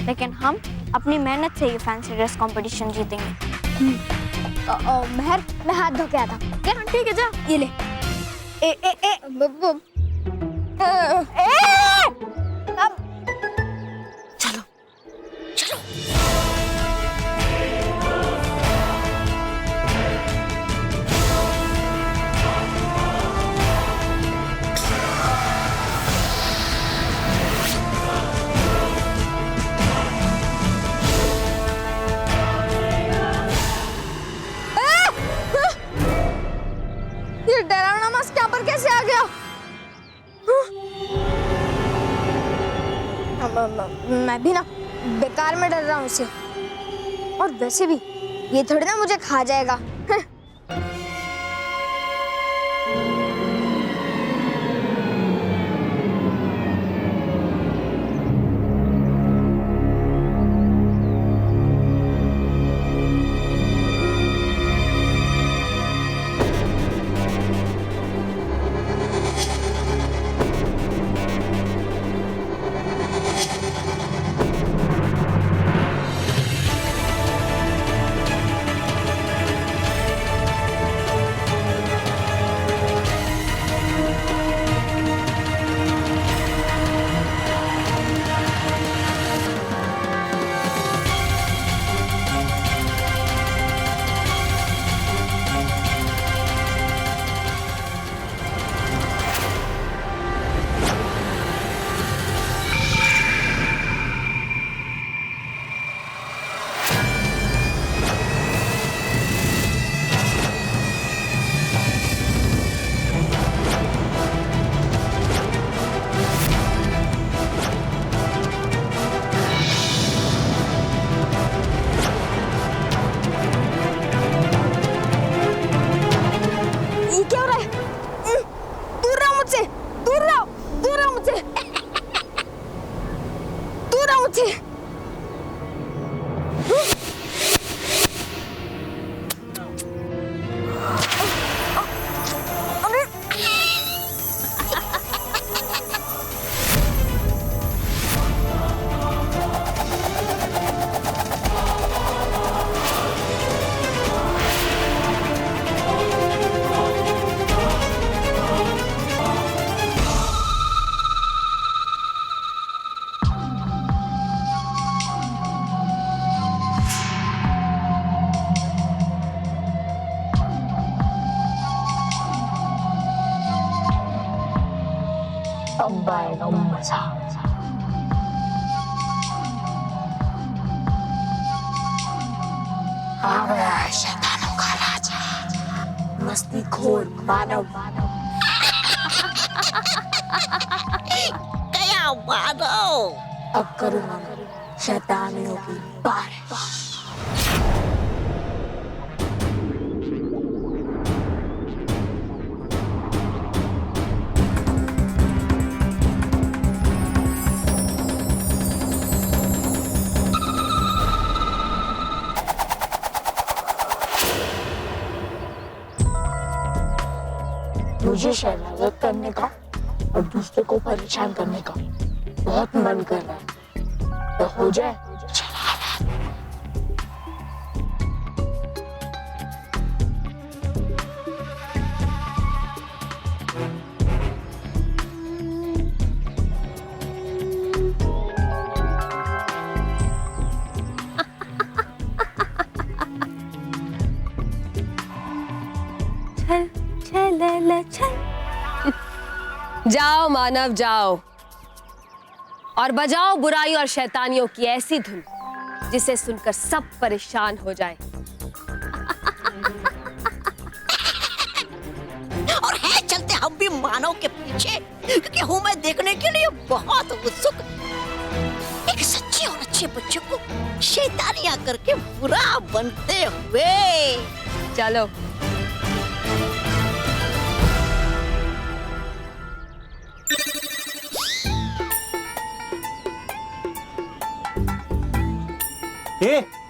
Speaker 14: लेकिन हम अपनी मेहनत से ये फैंसी ड्रेस कंपटीशन जीतेंगे। महर, मैं हाथ धो के आता हूँ। क्या? ठीक है, जा ये ले। अब चलो चलो।
Speaker 16: ये डरावना मास्क यहाँ पर अंदर कैसे आ गया? मैं भी ना बेकार में डर रहा हूँ इसे। और वैसे भी ये थोड़ी ना मुझे खा जाएगा।
Speaker 2: अब आएगा मजा। आ गया है शैतानों का राजा, मस्तीखोर मानव।
Speaker 11: क्या मानव?
Speaker 2: अब करूंगा शैतानियों की बारिश। मुझे शरारत करने का और दूसरे को परेशान करने का बहुत मन कर रहा है, तो हो जाए
Speaker 6: जाओ मानव जाओ और बजाओ बुराई और शैतानियों की ऐसी धुन जिसे सुनकर सब परेशान हो जाए।
Speaker 11: और है चलते हम भी मानव के पीछे, क्योंकि हूँ मैं देखने के लिए बहुत उत्सुक एक सच्चे और अच्छे बच्चे को शैतानियां करके बुरा बनते हुए।
Speaker 6: चलो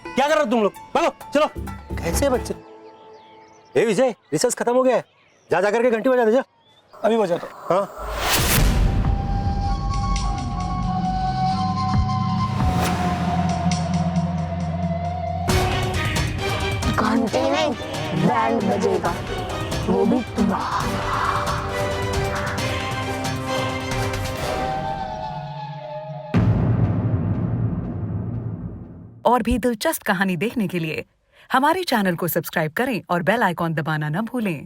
Speaker 18: क्या कर रहे हो तुम लोग? भागो चलो। कैसे बच्चे? ए विजय, रिसर्च खत्म हो गया है, जा जा करके घंटी बजा दे जा। अभी बजा तो। हाँ
Speaker 2: घंटे नहीं बैंड बजेगा, वो भी तुम्हारा।
Speaker 20: और भी दिलचस्प कहानी देखने के लिए हमारे चैनल को सब्सक्राइब करें और बेल आइकॉन दबाना न भूलें।